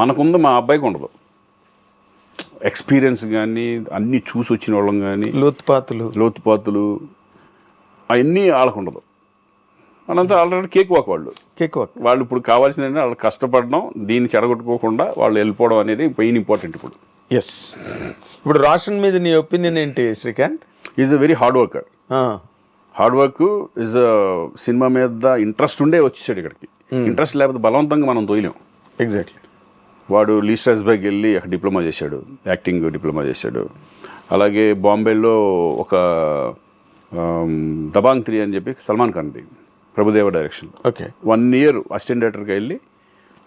మనకుంది మా అబ్బాయికి ఉండదు. ఎక్స్పీరియన్స్ కానీ అన్నీ చూసి వచ్చిన వాళ్ళం కానీ లోతుపాతులు అవన్నీ వాళ్ళకు ఉండదు. వాళ్ళంతా ఆల్రెడీ కేక్ వాక్ వాళ్ళు ఇప్పుడు కావాల్సింది ఏంటంటే వాళ్ళు కష్టపడడం, దీన్ని చెడగొట్టుకోకుండా వాళ్ళు వెళ్ళిపోవడం అనేది మెయిన్ ఇంపార్టెంట్ ఇప్పుడు. ఎస్. ఇప్పుడు రోషన్ మీద నీ ఒపీనియన్ ఏంటి Srikanth? Is a very hard worker. Hard work is cinema మీద ఇంట్రెస్ట్ ఉండే వచ్చేసాడు ఇక్కడికి. ఇంట్రెస్ట్ లేకపోతే బలవంతంగా మనం తోయలేం. ఎగ్జాక్ట్లీ. వాడు లీ స్ట్రాస్బర్గ్ వెళ్ళి అక్కడ డిప్లొమా చేశాడు, యాక్టింగ్ డిప్లొమా చేశాడు. అలాగే బాంబేలో ఒక దబాంగ్ 3 అని చెప్పి సల్మాన్ ఖాన్ది Prabhudeva direction. Okay. 1 year assistant డైరెక్టర్గా వెళ్ళి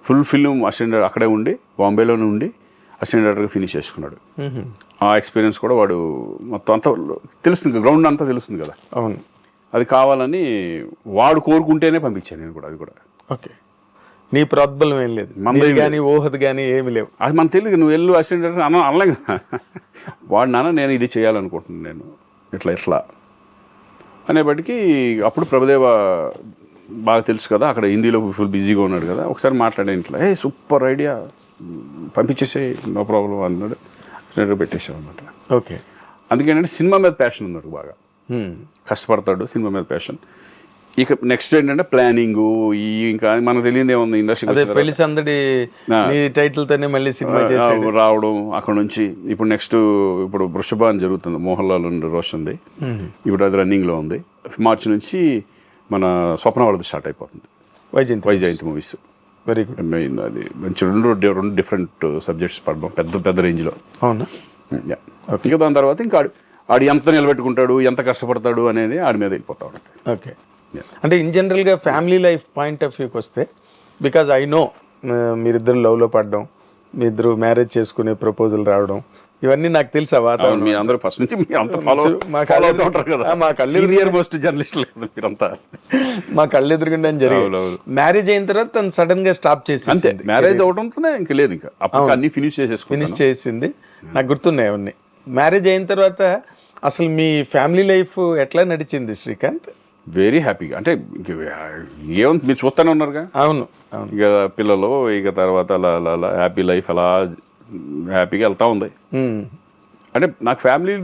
ఫుల్ ఫిల్మ్ అసిస్టెంట్ అక్కడే ఉండి బాంబేలోనే ఉండి అసిస్టెంట్ డైరెక్టర్గా ఫినిష్ చేసుకున్నాడు. ఆ ఎక్స్పీరియన్స్ కూడా వాడు మొత్తం అంతా తెలుస్తుంది, గ్రౌండ్ అంతా తెలుస్తుంది కదా. అవును. అది కావాలని వాడు కోరుకుంటేనే పంపించాను నేను కూడా. అది కూడా ఓకే. నీ ప్రోద్బలం ఏం లేదు, కానీ ఊహది కానీ ఏమి లేవు. అది మనకు తెలియదు. నువ్వు వెళ్ళు అసిస్టెంట్ డైరెక్టర్ అనలే కదా. వాడు నాన్న నేను ఇది చేయాలనుకుంటున్నాను, నేను ఇట్లా అనేప్పటికీ అప్పుడు ప్రభుదేవ బాగా తెలుసు కదా, అక్కడ హిందీలో ఫుల్ బిజీగా ఉన్నాడు కదా. ఒకసారి మాట్లాడే ఇంట్లో సూపర్ ఐడియా పంపించేసే నో ప్రాబ్లం అన్నాడు. పెట్టేసాం అనమాట. ఓకే. అందుకేంటంటే సినిమా మీద ప్యాషన్ ఉన్నాడు, బాగా కష్టపడతాడు, సినిమా మీద ప్యాషన్. ఇక నెక్స్ట్ ఏంటంటే ప్లానింగ్ ఇంకా మనకు తెలియదు ఏముంది, ఇండస్ట్రీ పెళ్లి సందడి టైటిల్ తోనే మళ్ళీ సినిమా రావడం. అక్కడ నుంచి ఇప్పుడు నెక్స్ట్ ఇప్పుడు వృషభ అని జరుగుతుంది, మోహన్ లాల్ రోషన్ది. ఇప్పుడు అది రన్నింగ్లో ఉంది. మార్చి నుంచి మన స్వప్నవాళ్ళది స్టార్ట్ అయిపోతుంది, Vyjayanthi movies. Very good. Main అది మంచి రెండు డిఫరెంట్ సబ్జెక్ట్స్ పడడం పెద్ద రేంజ్లో. అవునా? ఇంకా దాని తర్వాత ఇంకా ఆడు ఎంత నిలబెట్టుకుంటాడు, ఎంత కష్టపడతాడు అనేది ఆడి మీద వెళ్ళిపోతా ఉంటుంది. ఓకే. అంటే ఇన్ జనరల్గా ఫ్యామిలీ లైఫ్ పాయింట్ ఆఫ్ వ్యూకి వస్తే, బికాజ్ ఐ నో మీరిద్దరు లవ్లో పడడం, మీ ఇద్దరు మ్యారేజ్ చేసుకునే ప్రపోజల్ రావడం, ఇవన్నీ నాకు తెలుసా వాతావరణం. మీ అందరూ ఫస్ట్ నుంచి మా కళ్ళెదురుగుండా జరిగింది. మ్యారేజ్ అయిన తర్వాత తను సడన్ గా స్టాప్ చేసి, మ్యారేజ్ అవడంతోనే ఇంకా లేదు, ఇంకా అన్ని ఫినిష్ చేసింది. నాకు గుర్తున్నాయి అవన్నీ. మ్యారేజ్ అయిన తర్వాత అసలు మీ ఫ్యామిలీ లైఫ్ ఎట్లా నడిచింది శ్రీకాంత్? వెరీ హ్యాపీగా. అంటే ఏముంది, మీరు చూస్తూనే ఉన్నారుగా. అవును. ఇక పిల్లలు, ఇక తర్వాత అలా హ్యాపీ లైఫ్ అలా హ్యాపీగా వెళ్తా ఉంది. అంటే నాకు ఫ్యామిలీ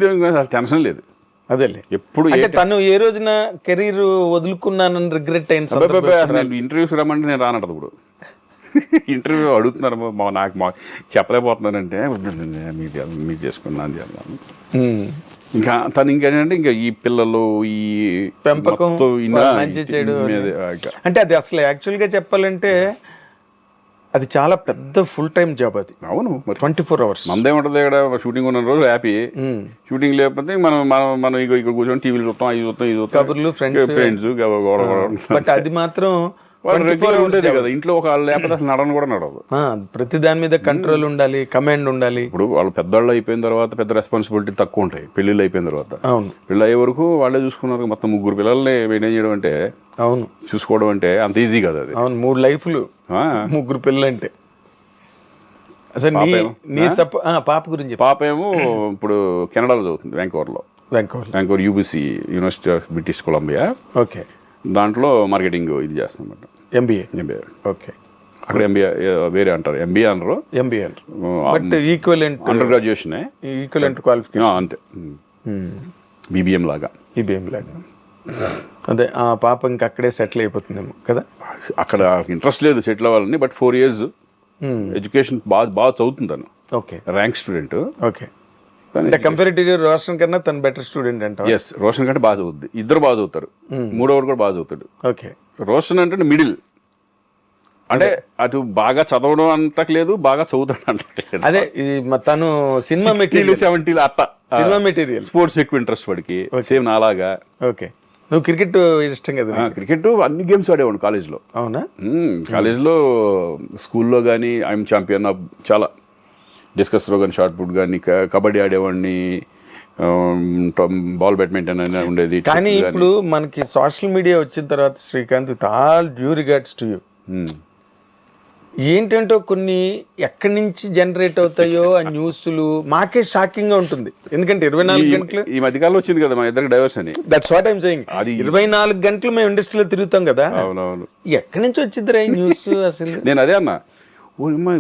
టెన్షన్ లేదు. అదేలే. ఎప్పుడు తను ఏ రోజున కెరీర్ వదులుకున్నానని రిగ్రెట్ అయిన ఇంటర్వ్యూస్ రమ్మంటే నేను రానట్టు. ఇప్పుడు ఇంటర్వ్యూ అడుగుతున్నారు, నాకు చెప్పలేకపోతున్నానంటే మీరు చేసుకున్నాను చేయాలి. ఇంకా తను ఇంకేంటంటే ఇంకా ఈ పిల్లలు ఈ పెంపకం మంచి చెడు అంటే అది అసలు యాక్చువల్గా చెప్పాలంటే అది చాలా పెద్ద ఫుల్ టైం జాబ్ అది. అవును. 24 hours. మనదేముంటుంది ఇక్కడ, షూటింగ్ ఉన్న రోజు హ్యాపీ, షూటింగ్ లేకపోతే మనం ఇక్కడ కూర్చొని టీవీలు చూస్తాం, ఇది చూస్తాం, కబుర్లు, ఫ్రెండ్స్. బట్ అది మాత్రం ఉండేది కదా ఇంట్లో. ఒక లేకపోతే అసలు నడను కూడా నడవదు. ప్రతి దాని మీద కంట్రోల్ ఉండాలి, కమాండ్ ఉండాలి. ఇప్పుడు వాళ్ళు పెద్దవాళ్ళు అయిపోయిన తర్వాత పెద్ద రెస్పాన్సిబిలిటీ తక్కువ ఉంటాయి పెళ్లిళ్ళు అయిపోయిన తర్వాత. అవును. పెళ్ళి అయ్యే వరకు వాళ్ళే చూసుకున్నారు. మొత్తం 3 పిల్లల్ని మెయింటైన్ చేయడం అంటే, అవును, చూసుకోవడం అంటే అంత ఈజీ కదా అది. అవును. 3 లైఫ్లు, 3 పిల్లలు అంటే. అసలు పాప గురించి. పాప ఏమో ఇప్పుడు కెనడాలో చదువుతుంది, Vancouver UBC, university of British Columbia. Okay. దాంట్లో మార్కెటింగ్ ఇది చేస్తానమాట, ఎంబీఏ. ఓకే. అక్కడ ఎంబీఏ వేరే అంటారు, ఎంబీఏ అనరు, but equivalent under graduation, equivalent qualification అంతే. బీబీఎం లాగా. అదే ఆ పాప ఇంక అక్కడే సెటిల్ అయిపోతుందేమో కదా. అక్కడ ఇంట్రెస్ట్ లేదు సెటిల్ అవ్వాలని, బట్ 4 years ఎడ్యుకేషన్ బాగా చదువుతుంది తను. ఓకే. Rank student. ఓకే. అంటే కంపారిటివ్గా రోషన్ కన్నా తను బెటర్ స్టూడెంట్ అంట. ఎస్, రోషన్ కంటే బాగా చదువుద్ది. ఇద్దరు బాగా చదువుతారు, మూడోవాడు కూడా బాగా చదువుతాడు. ఓకే. రోషన్ అంటే మిడిల్, అంటే అటు బాగా చదవడం అంటలేదు, బాగా చదువుతాడు అంటలేదు. అదే తను సినిమా మెటీరియల్ 70 అట్ట సినిమా మెటీరియల్. స్పోర్ట్స్ ఎక్కువ ఇంట్రెస్ట్ వాడికి, సేమ్ నాలాగా. ఓకే. నువ్వు క్రికెట్ ఇష్టం కదా? క్రికెట్ అన్ని గేమ్స్ ఆడేవాడు కాలేజ్లో. అవునా? కాలేజ్లో, స్కూల్లో కానీ ఐఎమ్ ఛాంపియన్ ఆఫ్ చాలా. డిస్కస్ త్రో కానీ, షార్ట్ పుట్ కానీ, కబడ్డీ ఆడేవాడిని, బాల్ బ్యాడ్మింటన్ అనేది ఉండేది. కానీ ఇప్పుడు మనకి సోషల్ మీడియా వచ్చిన తర్వాత Srikanth, with all due regards to you, ఏంటంటో కొన్ని ఎక్కడి నుంచి జనరేట్ అవుతాయో ఆ న్యూస్లు మాకే షాకింగ్ గా ఉంటుంది. ఎందుకంటే 24 గంటలు ఈ మధ్యకాలంలో వచ్చింది కదా మా ఇద్దరికి డైవర్స్ అని. That's what I'm saying. 24 గంటలు మేము ఇండస్ట్రీలో తిరుగుతాం కదా. అవునవును. ఎక్కడి నుంచి వచ్చిందిరా ఈ న్యూస్ అసలు? నేను అదే అన్నా,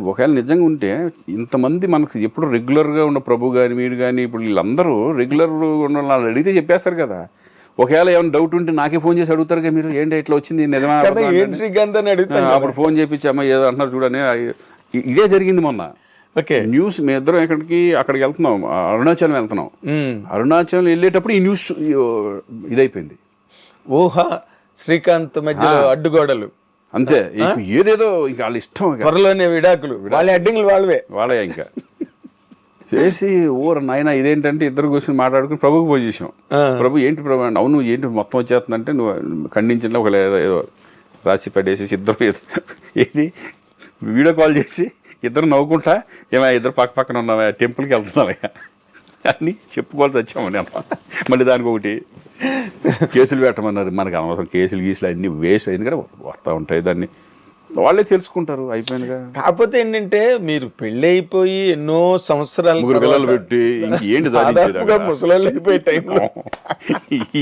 ఒకవేళ నిజంగా ఉంటే ఇంతమంది మనకు ఎప్పుడు రెగ్యులర్గా ఉన్న ప్రభు కానీ మీరు కానీ ఇప్పుడు వీళ్ళందరూ రెగ్యులర్ ఉన్న వాళ్ళు అడిగితే చెప్పేస్తారు కదా. ఒకవేళ ఏమైనా డౌట్ ఉంటే నాకే ఫోన్ చేసి అడుగుతారు కదా, మీరు ఏంటి ఇట్లా వచ్చింది నిజమా శ్రీకాంత్ అని అడుగుతాను. అప్పుడు ఫోన్ చేయించి అమ్మ ఏదో అంటున్నారు చూడని. ఇదే జరిగింది మొన్న. ఓకే, న్యూస్ మీ ఇద్దరం అక్కడికి వెళ్తున్నాం, అరుణాచలం వెళ్తున్నాం. అరుణాచలం వెళ్ళేటప్పుడు ఈ న్యూస్ ఇదైపోయింది. ఊహా శ్రీకాంత్ మధ్య అడ్డుగోడలు అంతే. ఏదేదో ఇక వాళ్ళ ఇష్టం, త్వరలోనే విడాకులు, వాళ్ళ అడ్డింగ్లు వాళ్ళే ఇంకా చేసి నాయన ఇదేంటంటే ఇద్దరు కూర్చొని మాట్లాడుకుని ప్రభుకి ఫోన్ చేసాం. ప్రభు ఏంటి ప్రభు అంటే, అవును ఏంటి మొత్తం వచ్చేస్తుందంటే నువ్వు ఖండించిన ఒక ఏదో రాసి పెట్టేసి ఇద్దరు ఏది వీడియో కాల్ చేసి ఇద్దరు నవ్వుకుంటా ఏమైనా ఇద్దరు పక్కన ఉన్నావా టెంపుల్కి వెళ్తున్నావా అని చెప్పుకోవాల్సి వచ్చాము. నేను మళ్ళీ దానికి ఒకటి కేసులు పెట్టమన్నారు. మనకు అనవసరం కేసులు గీసులు అన్నీ వేస్ట్ అయింది కదా, వస్తూ ఉంటాయి, దాన్ని వాళ్ళే తెలుసుకుంటారు, అయిపోయిందిగా. కాకపోతే ఏంటంటే మీరు పెళ్ళి అయిపోయి ఎన్నో సంవత్సరాలు ముగ్గురు పిల్లలు పెట్టి ఇంకేంటి ముసలాళ్ళు అయిపోయే టైంలో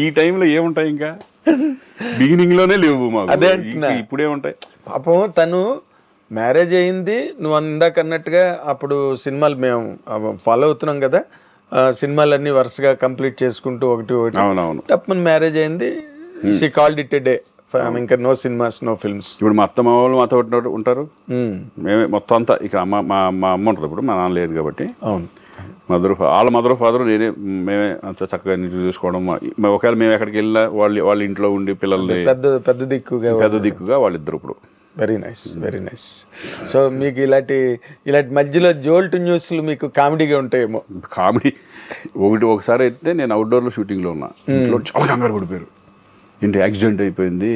ఈ టైంలో ఏముంటాయి ఇంకా బిగినింగ్ లోనే లేవు మాకు. అదే ఇప్పుడే ఉంటాయి. పాపం తను మ్యారేజ్ అయింది, నువ్వు ఇందాక అన్నట్టుగా అప్పుడు సినిమాలు మేము ఫాలో అవుతున్నాం కదా, సినిమాలన్నీ వరుసగా కంప్లీట్ చేసుకుంటూ ఒకటి అవునవును తప్పని మ్యారేజ్ అయింది. She called it a day, ఇంకా నో సినిమాస్ నో ఫిల్మ్స్. ఇప్పుడు మా అత్తమ్మ వాళ్ళు మాతో ఉంటారు, మేమే మొత్తం అంతా. ఇక మా అమ్మ ఉంటుంది, ఇప్పుడు మా నాన్న లేదు కాబట్టి. అవును, వాళ్ళ మదర్ ఫాదర్ మేమే అంత చక్కగా చూసుకోవడం. ఒకవేళ మేము ఎక్కడికి వెళ్ళినా వాళ్ళ ఇంట్లో ఉండి పిల్లల్ని పెద్ద దిక్కుగా వాళ్ళిద్దరు ఇప్పుడు. Very nice. సో మీకు ఇలాంటి మధ్యలో జోల్ట్ న్యూస్లు మీకు కామెడీగా ఉంటాయేమో. కామెడీ ఒకసారి అయితే నేను అవుట్డోర్లో షూటింగ్లో ఉన్నా, ఇంట్లో చాలా కంగారు పడిపోయారు. ఏంటి యాక్సిడెంట్ అయిపోయింది,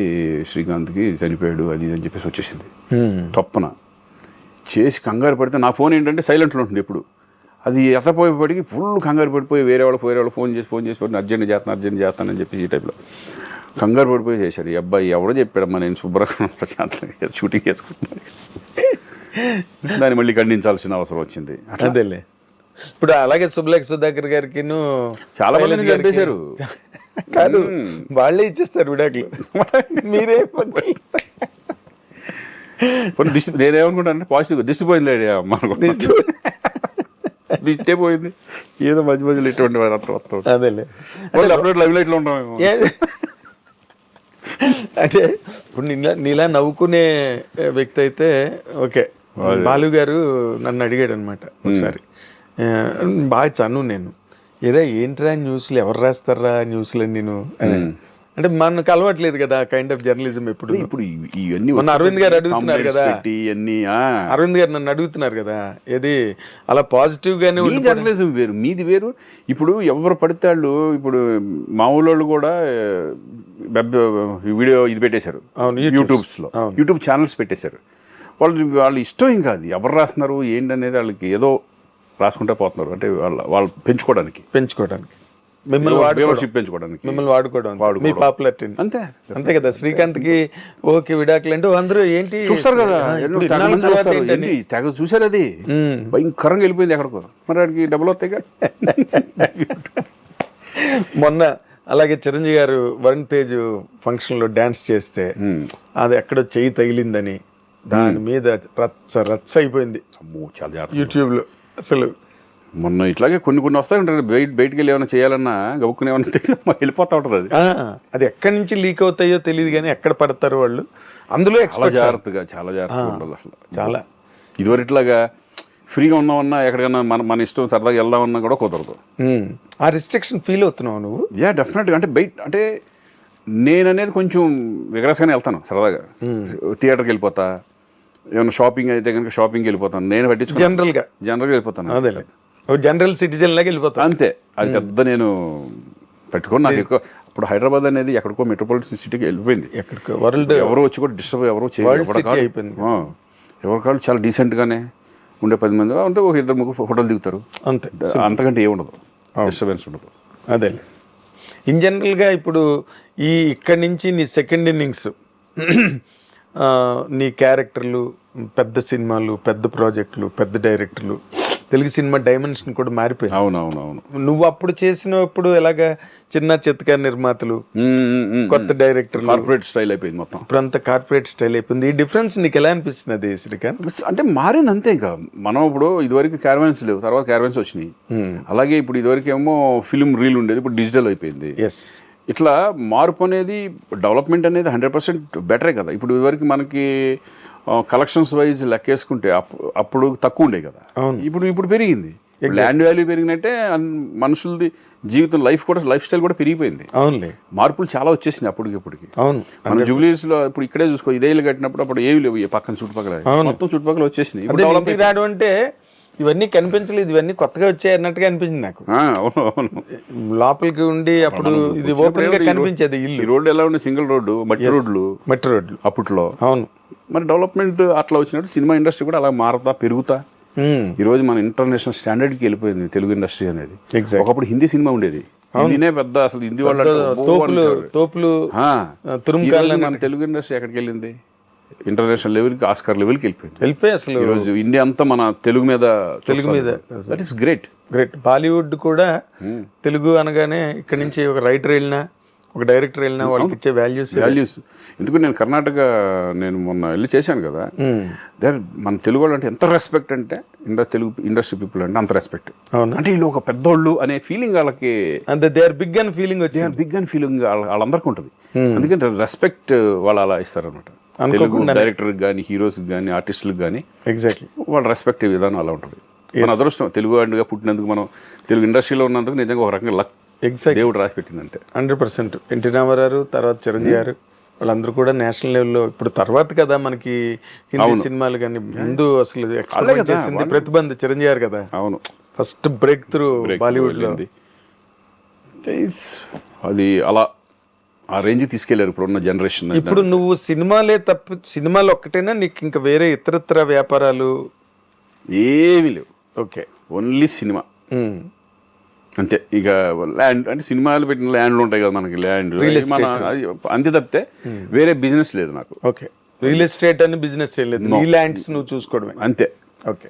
శ్రీకాంత్కి చనిపోయాడు అది అని చెప్పేసి వచ్చేసింది తప్పన. చేసి కంగారు పడితే నా ఫోన్ ఏంటంటే సైలెంట్లో ఉంటుంది ఎప్పుడు. అది ఎత్తపోయేపటికి ఫుల్ కంగారు పడిపోయి వేరే వాళ్ళు ఫోన్ చేసి అర్జెంట్ చేస్తానని చెప్పేసి ఈ టైప్లో కంగారు పడిపోయి చేశారు. ఈ అబ్బాయి ఎవరో చెప్పాడమ్మా, నేను శుభ్రంగా ప్రశాంతంగా షూటింగ్ చేసుకుంటున్నాను. దాన్ని మళ్ళీ ఖండించాల్సిన అవసరం వచ్చింది. అదేలే. ఇప్పుడు అలాగే సుబ్బలేఖ సుధాకర్ గారికి చాలా మంది చంపేశారు. కాదు, వాళ్ళే ఇచ్చేస్తారు విడాకులు, మీరే నేనేమనుకుంటానంటే పాజిటివ్ దిష్టి పోయింది దిష్టే పోయింది, ఏదో మధ్యలో ఇటువంటి వస్తాం. అదేలే, అప్పుడు లైవ్ లైట్లో ఉంటాం. అంటే ఇప్పుడు నీలా నవ్వుకునే వ్యక్తి అయితే ఓకే. బాలు గారు నన్ను అడిగాడు అనమాట ఒకసారి, బాగా చను నేను, ఏరా ఏంట్రా న్యూస్లు ఎవరు రాస్తారా న్యూస్లు నేను అంటే మనకు అలవాట్లేదు కదా కైండ్ ఆఫ్ జర్నలిజం. ఇప్పుడు ఇవన్నీ మన అరవింద్ గారు అడుగుతున్నారు కదా, అరవింద్ గారు నన్ను అడుగుతున్నారు కదా, ఏది అలా పాజిటివ్ గానే జర్నలిజం వేరు మీది వేరు. ఇప్పుడు ఎవరు పడితే వాళ్ళు, ఇప్పుడు మామూలు కూడా వీడియో ఇది పెట్టేశారు, యూట్యూబ్ ఛానల్స్ పెట్టేశారు. వాళ్ళు ఇష్టం ఇంకా అది ఎవరు రాస్తున్నారు ఏంటనేది వాళ్ళకి ఏదో రాసుకుంటే పోతున్నారు. అంటే వాళ్ళు పెంచుకోవడానికి మిమ్మల్ని వాడుకోవడం మీ పాపులారిటీ అంతే కదా. శ్రీకాంత్ కి ఓకే విడాకులు అంటే అందరూ ఏంటి చూస్తారు కదా, తెగ చూసారు, అది భయంకరంగా వెళ్ళిపోయింది ఎక్కడికో, మరి వాడికి డబ్బులు వస్తాయి. మొన్న అలాగే చిరంజీవి గారు వరుణ్ తేజ్ ఫంక్షన్ లో డాన్స్ చేస్తే అది ఎక్కడో చెయ్యి తగిలిందని దాని మీద రచ్చ అయిపోయింది యూట్యూబ్ లో. అసలు మొన్న ఇట్లాగే కొన్ని వస్తాయి ఉంటాయి, బయటికి వెళ్ళి ఏమైనా చేయాలన్నా గబుక్కుని ఏమన్నా వెళ్ళిపోతా ఉంటుంది. అది ఎక్కడి నుంచి లీక్ అవుతాయో తెలియదు కానీ ఎక్కడ పడతారు వాళ్ళు, అందులో చాలా జాగ్రత్తగా ఉండాలి. అసలు చాలా ఇదివరకు ఇట్లాగా ఫ్రీగా ఉన్నామన్నా ఎక్కడికన్నా మన ఇష్టం సరదాగా వెళ్దామన్నా కూడా కుదరదు. ఆ రిస్ట్రిక్షన్ ఫీల్ అవుతున్నావు నువ్వు? డెఫినెట్గా. అంటే అంటే నేననేది కొంచెం విగ్రస్గానే వెళ్తాను సరదాగా. థియేటర్కి వెళ్ళిపోతా, ఏమైనా షాపింగ్ అయితే కనుక షాపింగ్కి వెళ్ళిపోతాను. నేను పట్టించుకో జనరల్గా వెళ్ళిపోతాను. అదే జనరల్ సిటిజన్ లాగా వెళ్ళిపోతాను అంతే. అది పెద్ద నేను పెట్టుకోను. నాకు ఎక్కువ ఇప్పుడు హైదరాబాద్ అనేది ఎక్కడికో మెట్రోపాలిటన్ సిటీకి వెళ్ళిపోయింది. ఎక్కడికో వరల్డ్ ఎవరో వచ్చి కూడా డిస్టర్బ్ ఎవరో చేయలేదు. ఎవరి కాళ్ళు చాలా డీసెంట్గానే ఉండే 10 మంది ఉంటే ఒక 2-3 ఫోటోలు దిగుతారు అంతే. అంతకంటే ఏముండదు, డిస్టర్బెన్స్ ఉండదు. అదే ఇన్ జనరల్గా ఇప్పుడు ఇక్కడి నుంచి నీ సెకండ్ ఇన్నింగ్స్, నీ క్యారెక్టర్లు, పెద్ద సినిమాలు, పెద్ద ప్రాజెక్టులు, పెద్ద డైరెక్టర్లు, తెలుగు సినిమా డైమెన్షన్ కూడా మారిపోయింది. అవునవునవును. నువ్వు అప్పుడు చేసినప్పుడు ఎలాగా చిన్న చిత్తకారు నిర్మాతలు, కొత్త డైరెక్టర్, కార్పొరేట్ స్టైల్ అయిపోయింది మొత్తం. ఇప్పుడు అంతా కార్పొరేట్ స్టైల్ అయిపోయింది. ఈ డిఫరెన్స్ నీకు ఎలా అనిపిస్తున్నది శ్రీకాంత్? అంటే మారింది అంతే. ఇంకా మనం ఇప్పుడు ఇదివరకు క్యారవాన్స్ లేవు, తర్వాత క్యారవాన్స్ వచ్చినాయి. అలాగే ఇప్పుడు ఇదివరకు ఏమో ఫిల్మ్ రీల్ ఉండేది, ఇప్పుడు డిజిటల్ అయిపోయింది. ఎస్, ఇట్లా మార్పు అనేది, డెవలప్మెంట్ అనేది 100% బెటరే కదా. ఇప్పుడు ఇదివరకు మనకి కలెక్షన్స్ వైజ్ లెక్కేసుకుంటే అప్పుడు తక్కువ ఉండే కదా, ఇప్పుడు పెరిగింది. ల్యాండ్ వాల్యూ పెరిగినట్టే మనుషులది జీవితం, లైఫ్ స్టైల్ కూడా పెరిగిపోయింది. అవునులే, మార్పులు చాలా వచ్చేసినాయి అప్పటికి. అవును, మన జూబ్లీస్ లో ఇప్పుడు ఇక్కడే చూసుకో, ఇదేళ్ళు కట్టినప్పుడు అప్పుడు ఏవి లేవు, పక్కన చుట్టుపక్కల మొత్తం చుట్టుపక్కల వచ్చేసినాయి. ఇంటికి రావడం అంటే ఇవన్నీ కనిపించలేదు, ఇవన్నీ కొత్తగా వచ్చాయి అన్నట్టుగా అనిపించింది నాకు. అవును అవును. లోపలికి ఉండి అప్పుడు ఇది ఓపెన్ గా కనిపించేది ఇల్లు. ఈ రోడ్డు ఎలా ఉండే, సింగిల్ రోడ్డు, మట్టి రోడ్లు అప్పట్లో. అవును, మరి డెవలప్మెంట్ అట్లా వచ్చినట్టు సినిమా ఇండస్ట్రీ కూడా అలా మారుతా పెరుగుతా ఈ రోజు మన ఇంటర్నేషనల్ స్టాండర్డ్కి వెళ్ళిపోయింది తెలుగు ఇండస్ట్రీ అనేది. ఒకప్పుడు హిందీ సినిమా ఉండేది, హిందీనే పెద్ద, అసలు హిందీ వాళ్ళు తోపులు మన తెలుగు ఇండస్ట్రీ ఎక్కడికి వెళ్ళింది? ఇంటర్నేషనల్ లెవెల్కి, ఆస్కార్ లెవెల్కి వెళ్ళిపోయి అసలు ఈరోజు ఇండియా అంతా మన తెలుగు మీద. That is great. బాలీవుడ్ కూడా తెలుగు అనగానే ఇక్కడ నుంచి ఒక రైటర్ వెళ్ళినా, ఒక డైరెక్టర్ వెళ్ళినా వాళ్ళకి ఇచ్చే వాల్యూస్. ఎందుకంటే నేను కర్ణాటక మొన్న వెళ్ళి చేశాను కదా, మన తెలుగు వాళ్ళు అంటే ఎంత రెస్పెక్ట్ అంటే, తెలుగు ఇండస్ట్రీ పీపుల్ అంటే అంత రెస్పెక్ట్. అంటే వీళ్ళు ఒక పెద్దోళ్ళు అనే ఫీలింగ్ వాళ్ళకి, అంతే, దే ఆర్ బిగ్ అని ఫీలింగ్ వచ్చింది. బిగ్ అని ఫీలింగ్ వాళ్ళందరికీ ఉంటుంది. అందుకని రెస్పెక్ట్ వాళ్ళు అలా ఇస్తారనమాట. తెలుగు డైరెక్టర్ కానీ, హీరోస్ కానీ, ఆర్టిస్టులకు కానీ ఎగ్జాక్ట్లీ వాళ్ళ రెస్పెక్ట్ విధానం అలా ఉంటుంది. మన అదృష్టం తెలుగు వాడిగా పుట్టినందుకు, మనం తెలుగు ఇండస్ట్రీలో ఉన్నందుకు నిజంగా ఒక రకంగా లక్ దేవుడు రాసి పెట్టిందంటే. 100%. ఎన్టీ రామారావు తర్వాత చిరంజీవి గారు వాళ్ళందరూ కూడా నేషనల్ లెవెల్లో, ఇప్పుడు తర్వాత కదా మనకి హిందీ సినిమాలు కానీ, ముందు అసలు ఎక్స్పెరిమెంట్ చేసింది ప్రతిబంధ చిరంజీవి గారు కదా. అవును, ఫస్ట్ బ్రేక్ త్రూ బాలీవుడ్ లో. అది అలా ఆ రేంజ్ తీసుకెళ్లారు ఇప్పుడున్న జనరేషన్. ఇప్పుడు నువ్వు సినిమాలు ఒక్కటేనా, నీకు ఇంకా వేరే ఇతరత్ర వ్యాపారాలు ఏమీ లేవు? ఓకే, ఓన్లీ సినిమా అంతే. ఇక ల్యాండ్ అంటే సినిమాలు పెట్టిన ల్యాండ్లు ఉంటాయి కదా మనకి, ల్యాండ్ అంతే తప్పితే వేరే బిజినెస్ లేదు నాకు. ఓకే, రియల్ ఎస్టేట్ అని బిజినెస్ లేదు, ఈ ల్యాండ్స్ నువ్వు చూసుకోవడమే అంతే. ఓకే,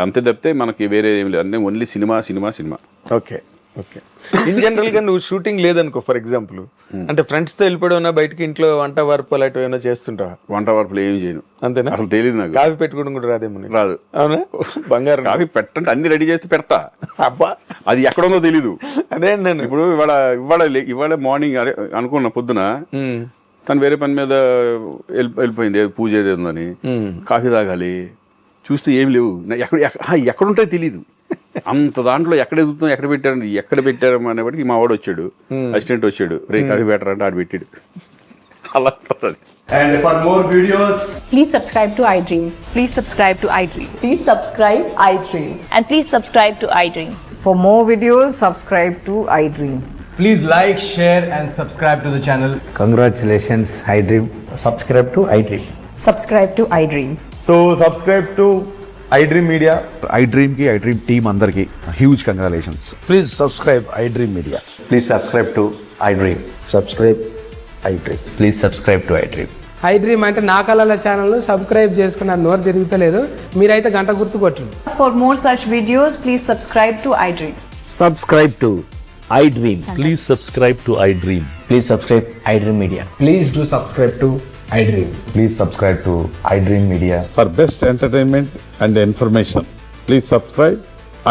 అంతే తప్పితే మనకి వేరే ఏమి లేదు, అంటే only cinema. Okay okay. In general గా నువ్వు షూటింగ్ లేదనుకో, ఫర్ ఎగ్జాంపుల్, అంటే ఫ్రెండ్స్ తో వెళ్ళిపోయినా బయటకి, ఇంట్లో వంట వార్పు అలాంటివి ఏమైనా చేస్తుంటావా? వంట వార్పులు ఏమి చేయను. అంతేనా? అసలు తెలియదు నాకు. కాఫీ పెట్టుకోవడం కూడా రాదేమో? రాదు. అవునా? బంగారం. కాఫీ పెట్టంటే అన్ని రెడీ చేసి పెడతా, అబ్బా, అది ఎక్కడుందో తెలీదు. అదే నేను ఇప్పుడు ఇవాళ మార్నింగ్ అనుకున్న పొద్దున తను వేరే పని మీద వెళ్ళిపోయింది, పూజ ఏదో ఉందని, కాఫీ తాగాలి, చూస్తే ఏమి లేవు, ఎక్కడుంటాయో తెలీదు. అంత దాంట్లో ఎక్కడ ఎదుగుతాం, ఎక్కడ పెట్టారు అనేప్పటికి మా వాడు వచ్చాడు, అసిస్టెంట్ వచ్చాడు, రే కాఫీ బెటర్ అంటే ఆడు పెట్టాడు. అలా ఉంటుంది. And for more videos, please subscribe to iDream. Please subscribe to iDream. Please subscribe iDream. And please subscribe to iDream. For more videos, subscribe to iDream. please like, share and subscribe to the channel. Congratulations, iDream. Subscribe to iDream. Subscribe to iDream. So subscribe to iDream Media. iDream ki iDream team andarki huge congratulations. Please subscribe iDream Media. Please subscribe to iDream. Subscribe iDream. Please subscribe to iDream. iDream అంటే నా కళల channel subscribe చేసుకున్నారు, నోరు తిరుగుతలేదు, మీరైతే గంట గుర్తు కొట్టండి. For more such videos, please subscribe to iDream. Subscribe to iDream. Please subscribe to iDream. Please subscribe iDream Media. Please do subscribe to iDream. Please subscribe to iDream Media. For best entertainment and information, please subscribe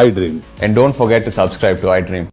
iDream. And don't forget to subscribe to iDream.